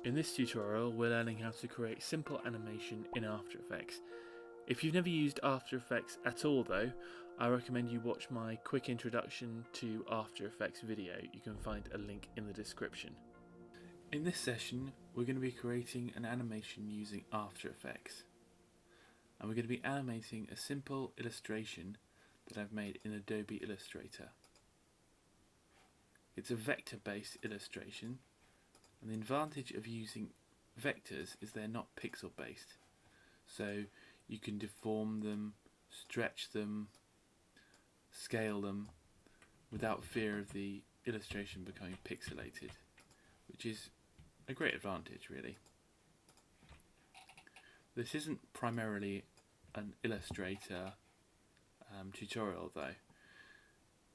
In this tutorial we're learning how to create simple animation in After Effects. If you've never used After Effects at all though, I recommend you watch my quick introduction to After Effects video. You can find a link in the description. In this session we're going to be creating an animation using After Effects. And we're going to be animating a simple illustration that I've made in Adobe Illustrator. It's a vector-based illustration, and the advantage of using vectors is they're not pixel-based. So you can deform them, stretch them, scale them without fear of the illustration becoming pixelated, which is a great advantage really. This isn't primarily an Illustrator tutorial though.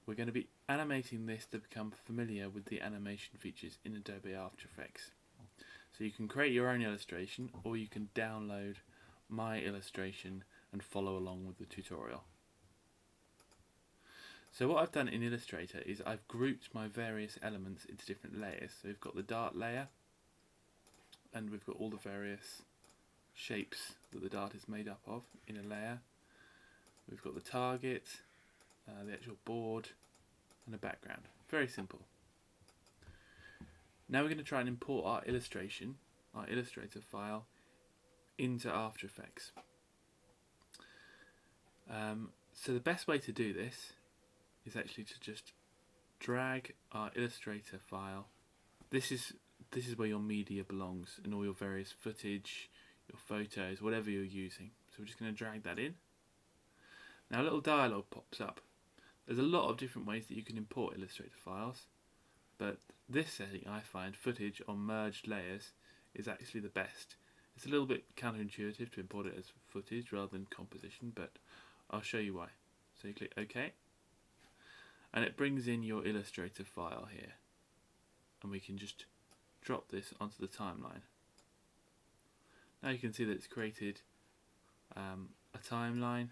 We're going to be animating this to become familiar with the animation features in Adobe After Effects. So you can create your own illustration, or you can download my illustration and follow along with the tutorial. So what I've done in Illustrator is I've grouped my various elements into different layers. So we've got the dart layer, and we've got all the various shapes that the dart is made up of in a layer. We've got the target, the actual board, and a background. Very simple. Now we're going to try and import our illustration, our Illustrator file, into After Effects. So the best way to do this is actually to just drag our Illustrator file. This is where your media belongs, and all your various footage, your photos, whatever you're using. So we're just going to drag that in. Now a little dialog pops up. There's a lot of different ways that you can import Illustrator files, but this setting I find, footage on merged layers, is actually the best. It's a little bit counterintuitive to import it as footage rather than composition, but I'll show you why. So you click OK, and it brings in your Illustrator file here, and we can just drop this onto the timeline. Now you can see that it's created a timeline,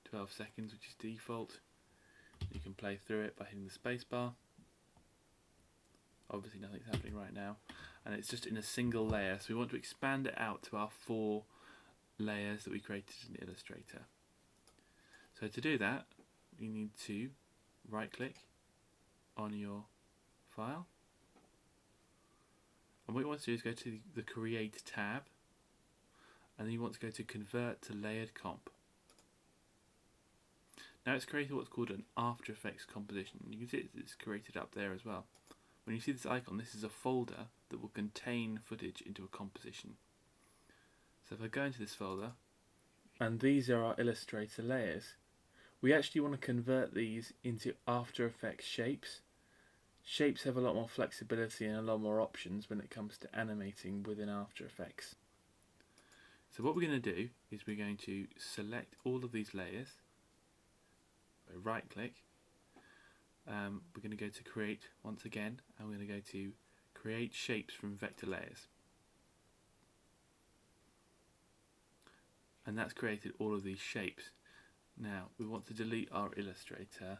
12 seconds, which is default. You can play through it by hitting the spacebar. Obviously nothing's happening right now, and it's just in a single layer, so we want to expand it out to our 4 layers that we created in Illustrator. So to do that, you need to right click on your file, and what you want to do is go to the Create tab, and then you want to go to Convert to Layered Comp. Now it's created what's called an After Effects composition. You can see it's created up there as well. When you see this icon, this is a folder that will contain footage into a composition. So if I go into this folder, and these are our Illustrator layers, we actually want to convert these into After Effects shapes. Shapes have a lot more flexibility and a lot more options when it comes to animating within After Effects. So what we're going to do is we're going to select all of these layers. Right click, we're going to go to Create once again, and we're going to go to Create Shapes from Vector Layers, and that's created all of these shapes. Now we want to delete our Illustrator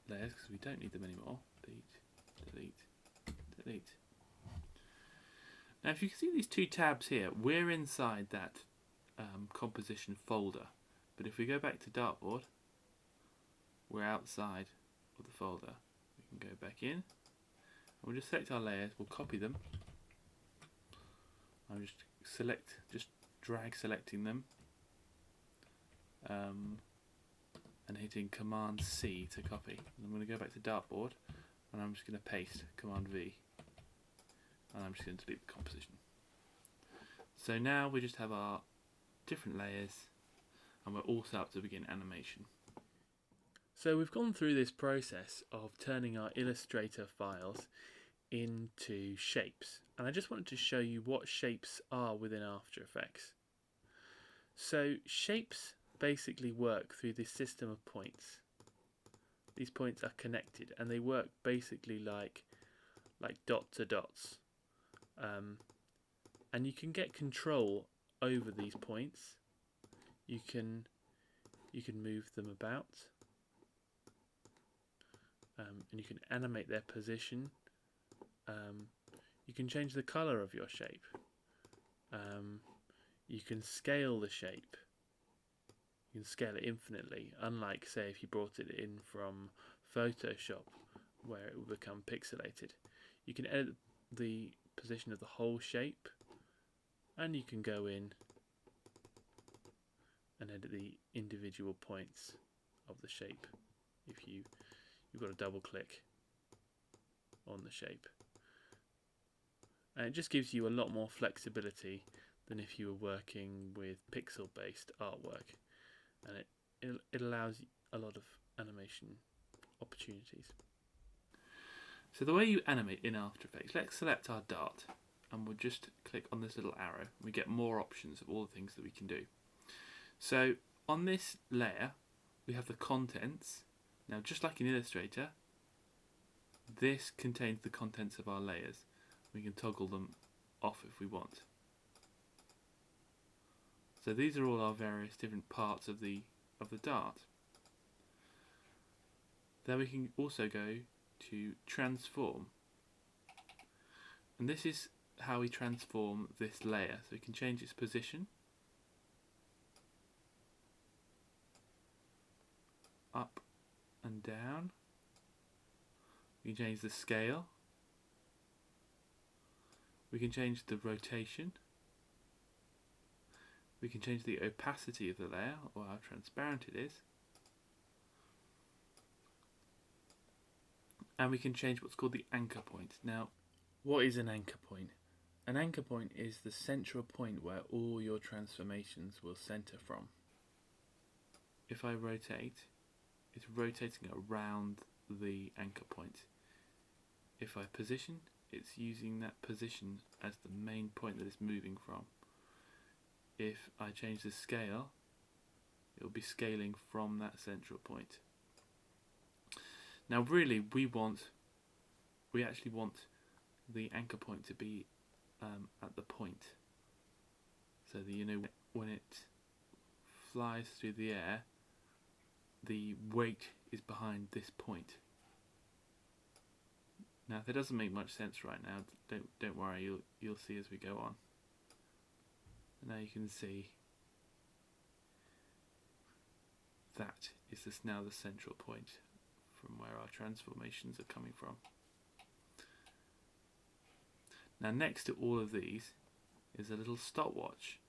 layers because we don't need them anymore. Delete. Now if you can see these 2 tabs here, we're inside that composition folder, but if we go back to Dartboard, we're outside of the folder. We can go back in, and we'll just select our layers, we'll copy them. I'll just drag selecting them, and hitting Command C to copy. And I'm going to go back to Dartboard, and I'm just going to paste Command V, and I'm just going to delete the composition. So now we just have our different layers, and we're all set up to begin animation. So we've gone through this process of turning our Illustrator files into shapes, and I just wanted to show you what shapes are within After Effects. So shapes basically work through this system of points. These points are connected, and they work basically like dot to dots, and you can get control over these points. You can move them about. And you can animate their position. You can change the colour of your shape. You can scale the shape. You can scale it infinitely, unlike, say, if you brought it in from Photoshop, where it will become pixelated. You can edit the position of the whole shape, and you can go in and edit the individual points of the shape if you've got to double click on the shape. And it just gives you a lot more flexibility than if you were working with pixel based artwork, and it allows a lot of animation opportunities. So the way you animate in After Effects, let's select our dart and we'll just click on this little arrow. We get more options of all the things that we can do. So on this layer we have the contents. Now, just like in Illustrator, this contains the contents of our layers. We can toggle them off if we want. So these are all our various different parts of the dart. Then we can also go to transform, and this is how we transform this layer. So we can change its position up and down. We can change the scale. We can change the rotation. We can change the opacity of the layer, or how transparent it is. And we can change what's called the anchor point. Now, what is an anchor point? An anchor point is the central point where all your transformations will center from. If I rotate, it's rotating around the anchor point. If I position, it's using that position as the main point that it's moving from. If I change the scale, it will be scaling from that central point. Now really we actually want the anchor point to be at the point, so that when it flies through the air, the weight is behind this point. Now if that doesn't make much sense right now, don't worry, you'll see as we go on. Now you can see that is now the central point from where our transformations are coming from. Now next to all of these is a little stopwatch,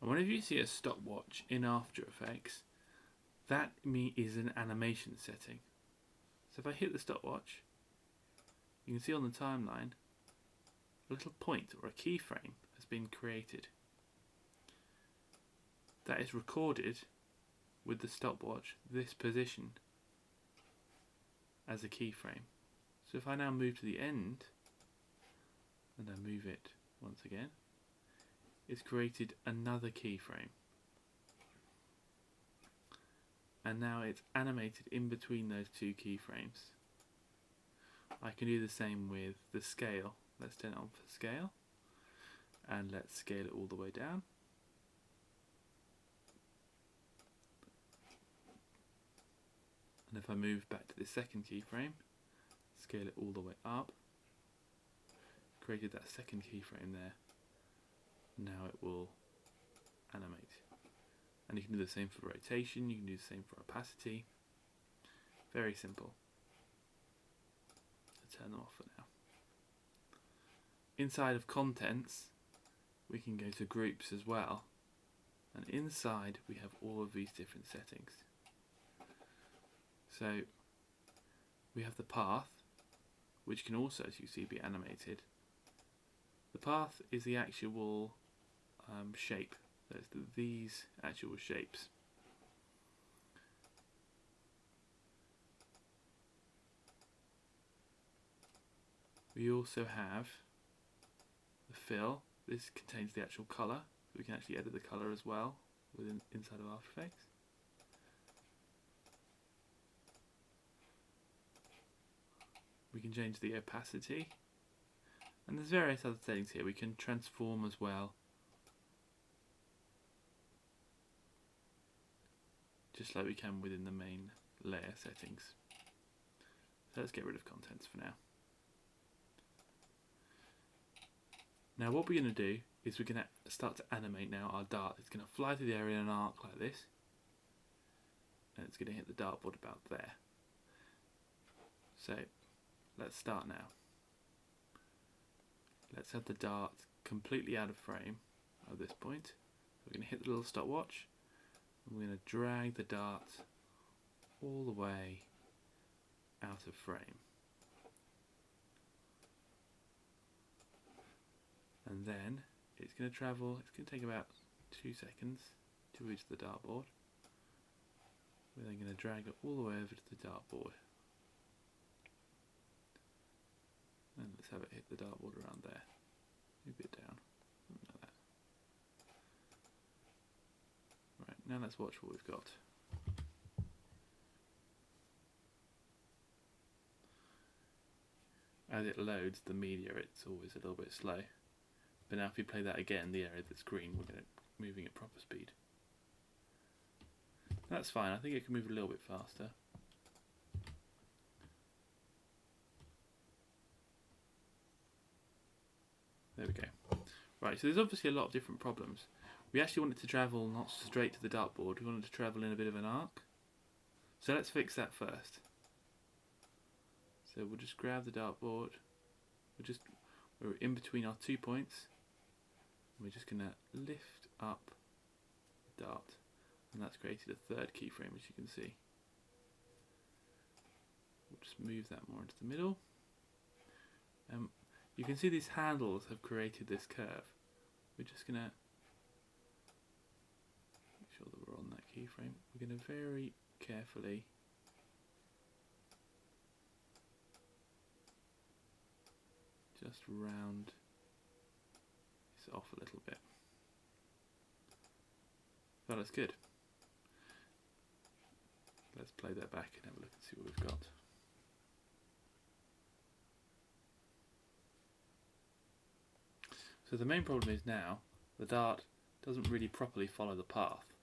and whenever you see a stopwatch in After Effects, that is an animation setting. So if I hit the stopwatch, you can see on the timeline a little point or a keyframe has been created. That is recorded with the stopwatch, this position, as a keyframe. So if I now move to the end and I move it once again, it's created another keyframe, and now it's animated in between those two keyframes. I can do the same with the scale. Let's turn it on for scale, and let's scale it all the way down. And if I move back to the second keyframe, scale it all the way up, created that second keyframe there, now it will animate. And you can do the same for rotation, you can do the same for opacity. Very simple. I'll turn them off for now. Inside of contents, we can go to groups as well, and inside we have all of these different settings. So we have the path, which can also, as you see, be animated. The path is the actual shape. There's these actual shapes. We also have the fill. This contains the actual colour. We can actually edit the colour as well inside of After Effects. We can change the opacity, and there's various other settings here. We can transform as well, just like we can within the main layer settings. So let's get rid of contents for now. Now what we're going to do is we're going to start to animate now our dart. It's going to fly through the area in an arc like this, and it's going to hit the dartboard about there. So let's start now. Let's have the dart completely out of frame at this point. We're going to hit the little stopwatch, and we're going to drag the dart all the way out of frame. And then it's going to travel, it's going to take about 2 seconds to reach the dartboard. We're then going to drag it all the way over to the dartboard. And let's have it hit the dartboard around there. Move it down. Like that. Right, now let's watch what we've got. As it loads the media, it's always a little bit slow. But now if we play that again, the area that's green, we're going to moving at proper speed. That's fine, I think it can move a little bit faster. There we go. Right, so there's obviously a lot of different problems. We actually wanted to travel not straight to the dartboard, we wanted to travel in a bit of an arc. So let's fix that first. So we'll just grab the dartboard, we're in between our 2 points, and we're just going to lift up the dart, and that's created a third keyframe, as you can see. We'll just move that more into the middle. You can see these handles have created this curve. We're just going to make sure that we're on that keyframe. We're going to very carefully just round this off a little bit. That looks good. Let's play that back and have a look and see what we've got. So the main problem is now the dart doesn't really properly follow the path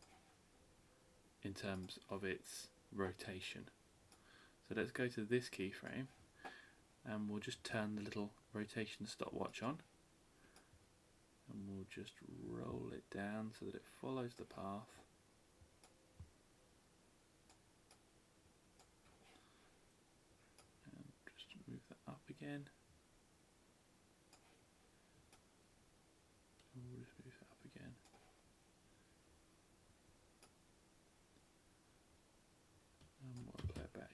in terms of its rotation. So let's go to this keyframe and we'll just turn the little rotation stopwatch on, and we'll just roll it down so that it follows the path. And just move that up again. And we'll just move that up again. And we'll play it back.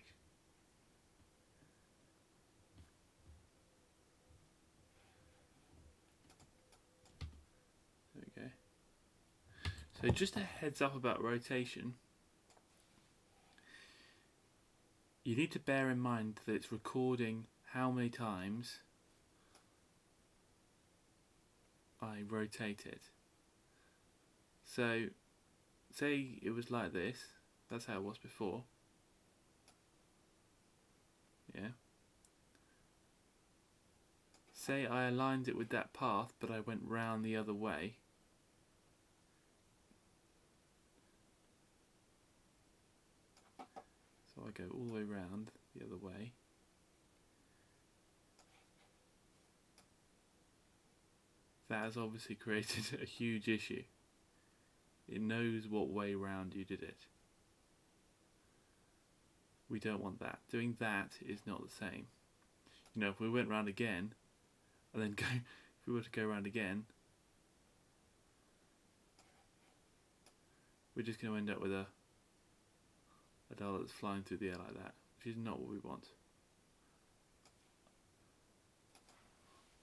So just a heads up about rotation. You need to bear in mind that it's recording how many times I rotate it. So say it was like this, that's how it was before. Yeah. Say I aligned it with that path but I went round the other way. So I go all the way round the other way. That has obviously created a huge issue. It knows what way round you did it. We don't want that. Doing that is not the same. You know, if we went round again, and then go, if we were to go round again, we're just going to end up with a dart that's flying through the air like that, which is not what we want.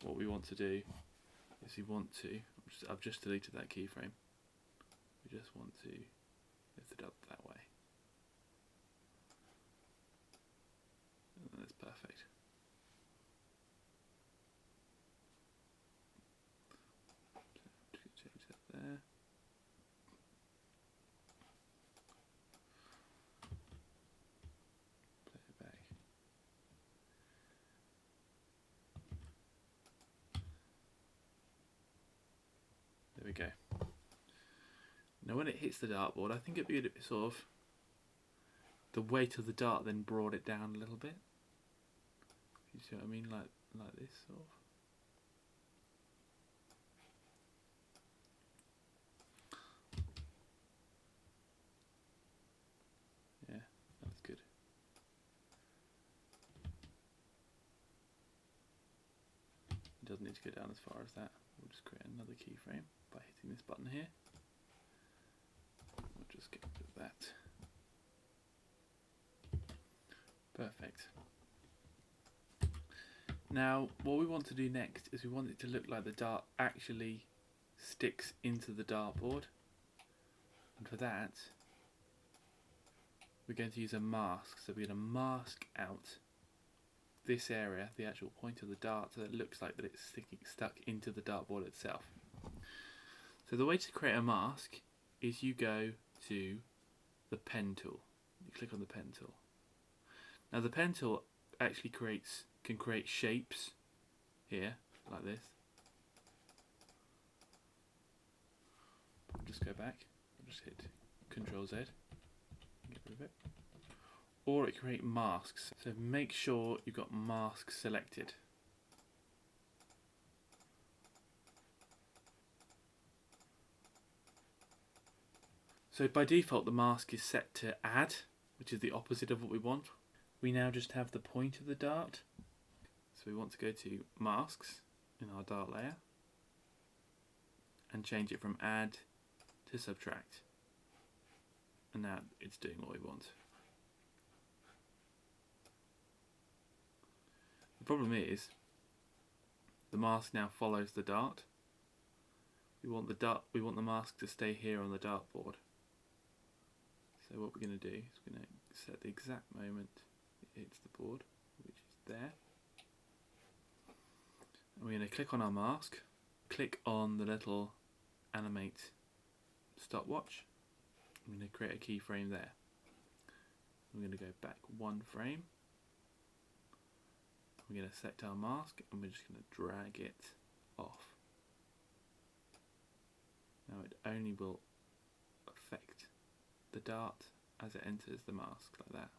What we want to do is I've just deleted that keyframe. We just want to lift it up that way. And that's perfect. So change that there. There we go. Now when it hits the dartboard, I think it'd be a bit sort of, the weight of the dart then brought it down a little bit. You see what I mean? Like this sort of. doesn't need to go down as far as that. We'll just create another keyframe by hitting this button here. We'll just get rid of that. Perfect. Now, what we want to do next is we want it to look like the dart actually sticks into the dartboard. And for that, we're going to use a mask. So we're going to mask out this area, the actual point of the dart, so that it looks like that it's stuck into the dartboard itself. So the way to create a mask is you go to the pen tool. You click on the pen tool. Now the pen tool actually can create shapes here, like this. I'll just go back. I'll just hit Control Z. Get rid of it. Or it can create masks. So make sure you've got mask selected. So by default the mask is set to add, which is the opposite of what we want. We now just have the point of the dart. So we want to go to masks in our dart layer and change it from add to subtract. And now it's doing what we want. The problem is the mask now follows the dart. We want the mask to stay here on the dartboard. So what we're going to do is we're going to set the exact moment it hits the board, which is there. And we're going to click on our mask, click on the little animate stopwatch. I'm going to create a keyframe there. We're going to go back one frame. We're going to select our mask and we're just going to drag it off. Now it only will affect the dart as it enters the mask, like that.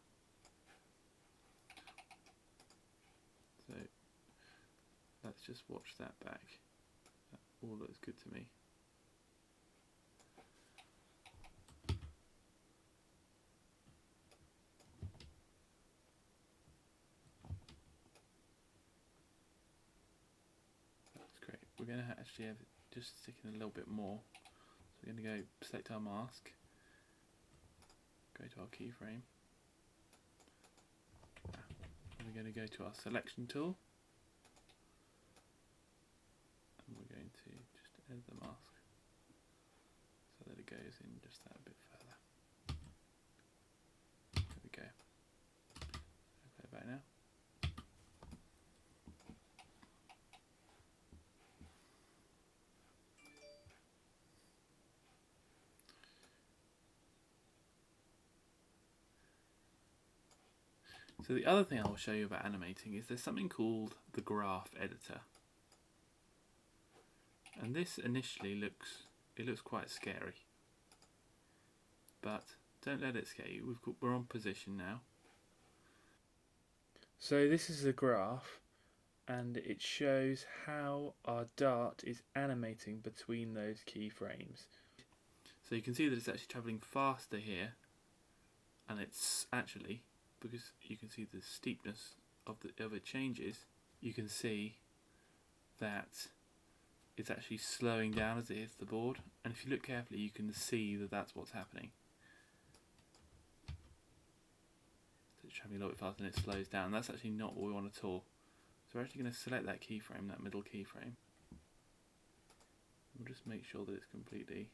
So let's just watch that back. That all looks good to me. That's great. We're going to actually have it just stick in a little bit more. So we're going to go select our mask, go to our keyframe, and we're going to go to our selection tool, and we're going to just edit the mask so that it goes in just that bit further. There we go. I'll play it back now. So the other thing I will show you about animating is there's something called the graph editor. And this initially looks quite scary. But don't let it scare you. We're on position now. So this is a graph and it shows how our dart is animating between those keyframes. So you can see that it's actually travelling faster here, and it's actually, because you can see the steepness of it changes, you can see that it's actually slowing down as it hits the board, and if you look carefully you can see that that's what's happening. So it's travelling a little bit faster and it slows down. That's actually not what we want at all. So we're actually going to select that keyframe, that middle keyframe. We'll just make sure that it's completely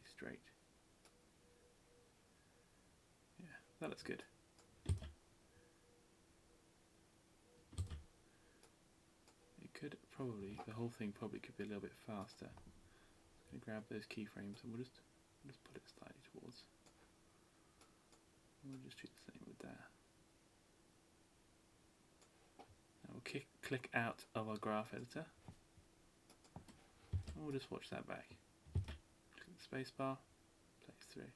straight. Yeah, that looks good. It could probably, the whole thing probably could be a little bit faster. I'm going to grab those keyframes and we'll just put it slightly towards. And we'll just do the same with that. Now we'll click out of our graph editor. And we'll just watch that back. Click the spacebar, plays through.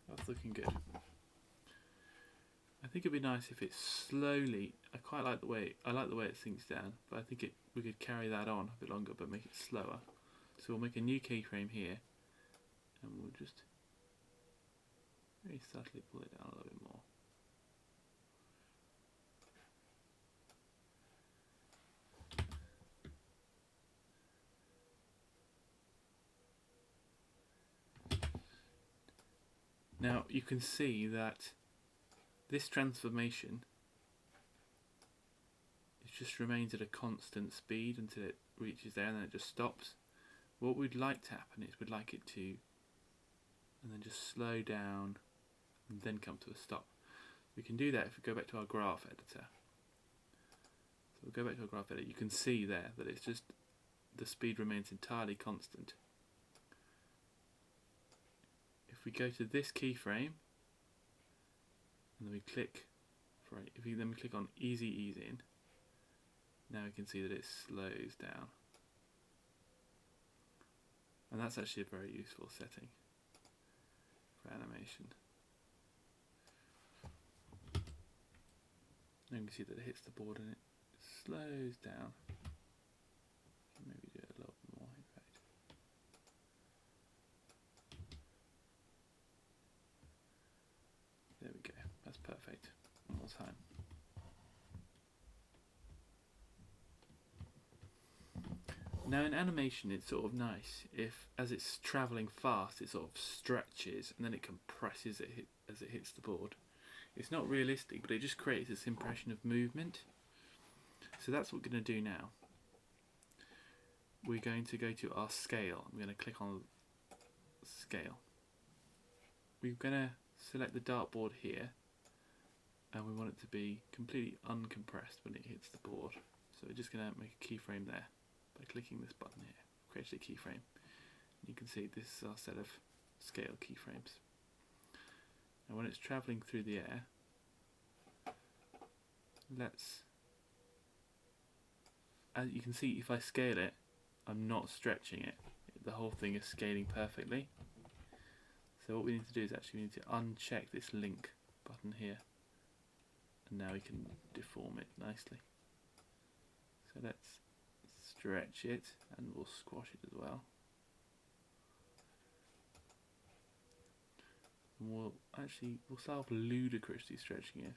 That's looking good. I think it'd be nice if it slowly, I like the way it sinks down, but I think we could carry that on a bit longer but make it slower. So we'll make a new keyframe here and we'll just very subtly pull it down a little bit more. Now you can see that this transformation just remains at a constant speed until it reaches there and then it just stops. What we'd like to happen is we'd like it to and then just slow down and then come to a stop. We can do that if we go back to our graph editor. So we'll go back to our graph editor. You can see there that it's just the speed remains entirely constant. If we go to this keyframe and then we click if we then click on easy ease in, now we can see that it slows down. And that's actually a very useful setting for animation. Now you can see that it hits the board and it slows down. Maybe do it a little bit more in fact. There we go, that's perfect. One more time. Now in animation it's sort of nice if as it's travelling fast it sort of stretches and then it compresses as it hits the board. It's not realistic but it just creates this impression of movement. So that's what we're going to do now. We're going to go to our scale. I'm going to click on scale. We're going to select the dartboard here and we want it to be completely uncompressed when it hits the board. So we're just going to make a keyframe there. By clicking this button here, create a keyframe. You can see this is our set of scale keyframes. And when it's travelling through the air, as you can see, if I scale it, I'm not stretching it. The whole thing is scaling perfectly. So what we need to do is actually we need to uncheck this link button here, and now we can deform it nicely. So let's stretch it and we'll squash it as well. And we'll start off ludicrously stretching it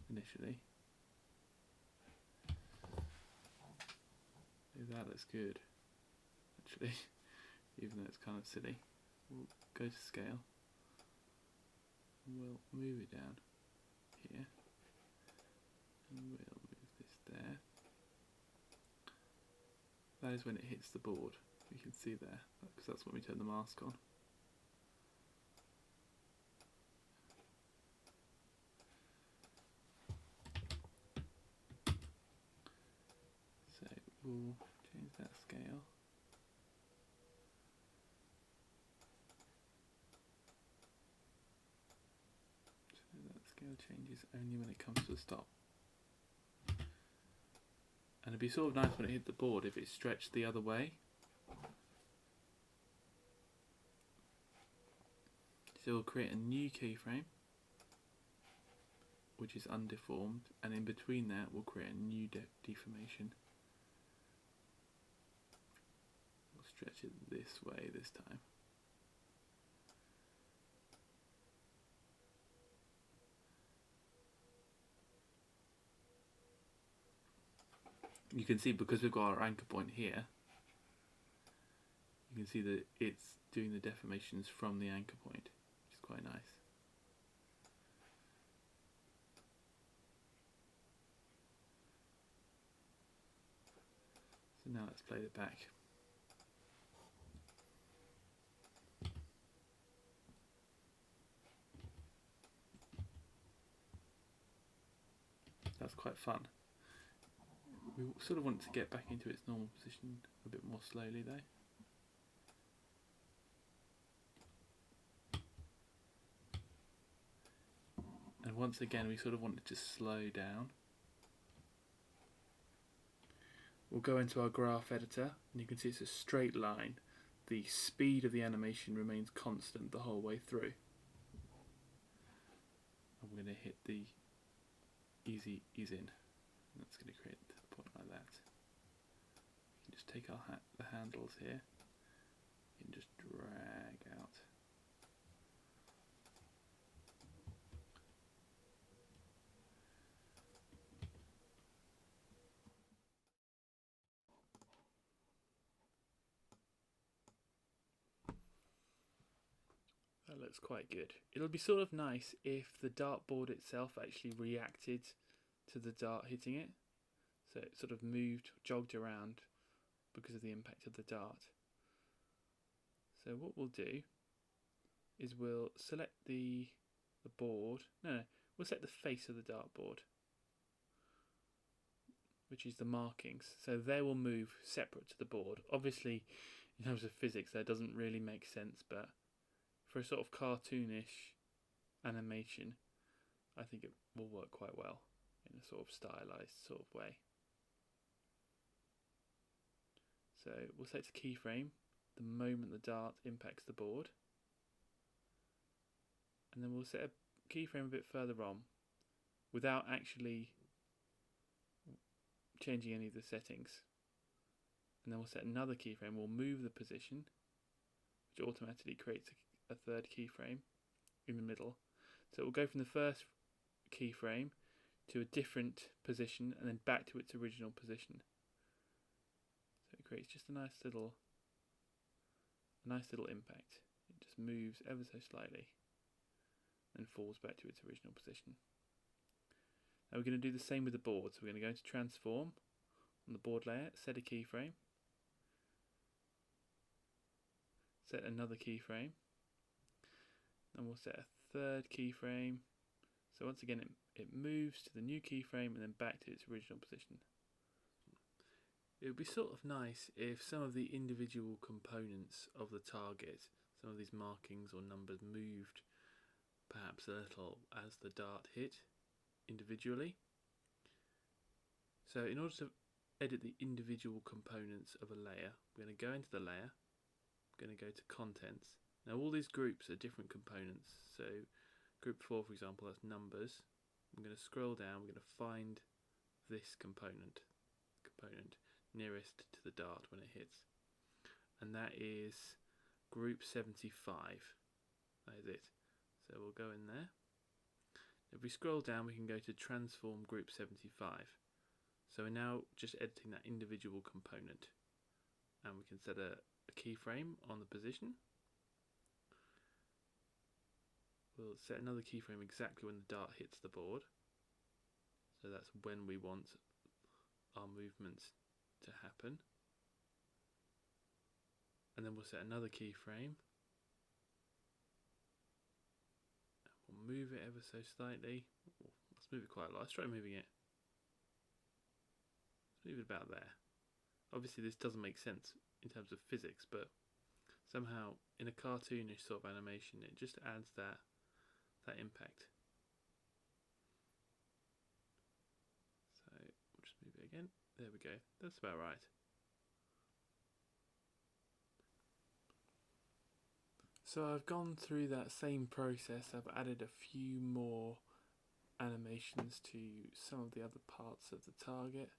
initially. That looks good actually, even though it's kind of silly. We'll go to scale and we'll move it down here and we'll move this there. That is when it hits the board. You can see there, because that's when we turn the mask on. So we'll change that scale. So that scale changes only when it comes to a stop. And it'd be sort of nice when it hit the board if it stretched the other way. So we'll create a new keyframe, which is undeformed, and in between that we'll create a new deformation. We'll stretch it this way this time. You can see because we've got our anchor point here, you can see that it's doing the deformations from the anchor point, which is quite nice. So now let's play it back. That's quite fun. We sort of want to get back into its normal position a bit more slowly though. And once again we sort of want it to slow down. We'll go into our graph editor and you can see it's a straight line. The speed of the animation remains constant the whole way through. And we're going to hit the easy ease in. And that's going to create a point like that. We can just take our the handles here and just drag out. looks quite good. It'll be sort of nice if the dartboard itself actually reacted to the dart hitting it. So it sort of moved, jogged around because of the impact of the dart. So what we'll do is we'll select the board. No, we'll select the face of the dartboard, which is the markings. So they will move separate to the board. Obviously, in terms of physics, that doesn't really make sense, but for a sort of cartoonish animation, I think it will work quite well in a sort of stylized sort of way. So we'll set a keyframe the moment the dart impacts the board, and then we'll set a keyframe a bit further on without actually changing any of the settings, and then we'll set another keyframe. We'll move the position, which automatically creates a third keyframe in the middle. So it will go from the first keyframe to a different position and then back to its original position. So it creates just a nice little impact. It just moves ever so slightly and falls back to its original position. Now we're going to do the same with the board. So we're going to go into transform on the board layer, set a keyframe, set another keyframe, and we'll set a third keyframe. So once again it moves to the new keyframe and then back to its original position. It would be sort of nice if some of the individual components of the target, some of these markings or numbers, moved perhaps a little as the dart hit individually. So in order to edit the individual components of a layer, we're going to go into the layer, we're going to go to contents. Now all these groups are different components. So group 4, for example, that's numbers. I'm going to scroll down, we're going to find this component nearest to the dart when it hits, and that is group 75. That is it. So we'll go in there. If we scroll down, we can go to transform group 75. So we're now just editing that individual component, and we can set a keyframe on the position. We'll set another keyframe exactly when the dart hits the board. So that's when we want our movements to happen. And then we'll set another keyframe. We'll move it ever so slightly. Let's move it quite a lot. Let's try moving it. Let's move it about there. Obviously this doesn't make sense in terms of physics, but somehow in a cartoonish sort of animation it just adds that impact. So we'll just move it again. There we go. That's about right. So I've gone through that same process. I've added a few more animations to some of the other parts of the target.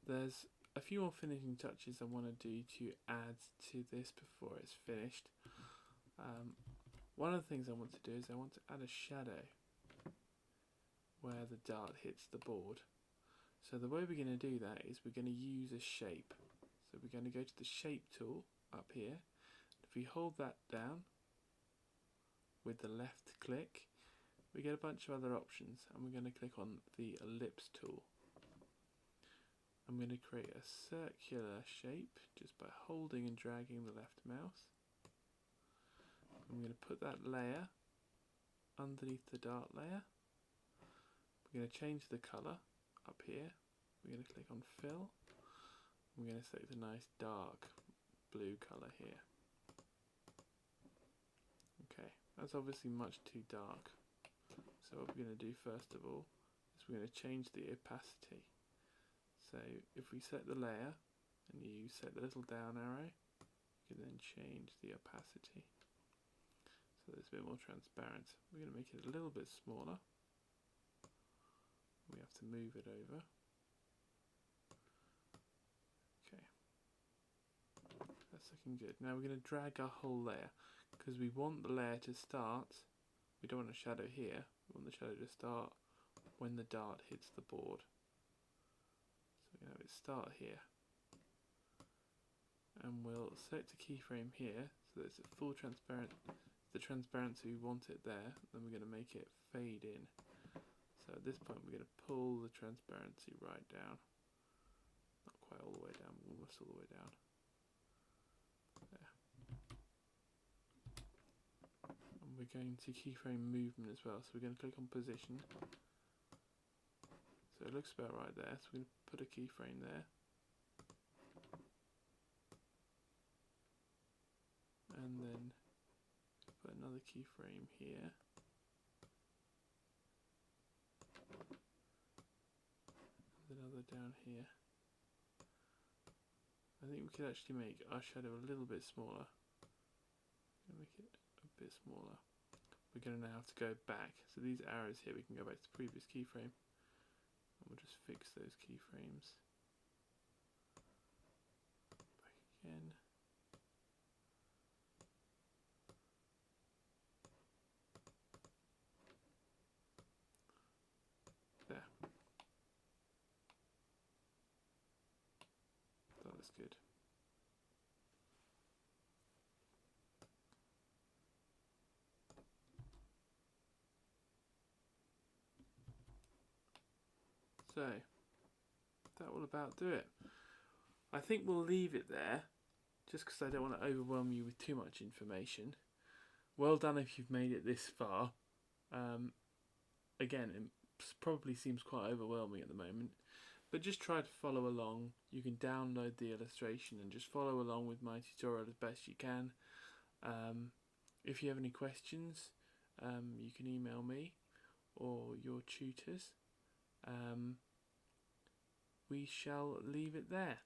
There's a few more finishing touches I want to do to add to this before it's finished. One of the things I want to do is I want to add a shadow where the dart hits the board. So the way we're going to do that is we're going to use a shape. So we're going to go to the shape tool up here. If we hold that down with the left click, we get a bunch of other options, and we're going to click on the ellipse tool. I'm going to create a circular shape just by holding and dragging the left mouse. I'm going to put that layer underneath the dart layer. We're going to change the colour up here. We're going to click on fill. We're going to select a nice dark blue colour here. Okay, that's obviously much too dark. So what we're going to do first of all is we're going to change the opacity. So if we set the layer and you set the little down arrow, you can then change the opacity so that it's a bit more transparent. We're going to make it a little bit smaller. We have to move it over. Okay, that's looking good. Now we're going to drag our whole layer because we want the layer to start. We don't want a shadow here. We want the shadow to start when the dart hits the board. So we're going to have it start here. And we'll select a keyframe here so that it's full transparent. the transparency we want it there, then we're going to make it fade in. So at this point we're going to pull the transparency right down. Not quite all the way down, but almost all the way down. There. And we're going to keyframe movement as well, so we're going to click on position. So it looks about right there, so we're going to put a keyframe there. And then put another keyframe here. And another down here. I think we could actually make our shadow a little bit smaller. Make it a bit smaller. We're going to now have to go back. So these arrows here, we can go back to the previous keyframe. And we'll just fix those keyframes. Back again. There. That looks good. So, that will about do it. I think we'll leave it there, just because I don't want to overwhelm you with too much information. Well done if you've made it this far. Again, it probably seems quite overwhelming at the moment, but just try to follow along. You can download the illustration and just follow along with my tutorial as best you can. If you have any questions, you can email me or your tutors. We shall leave it there.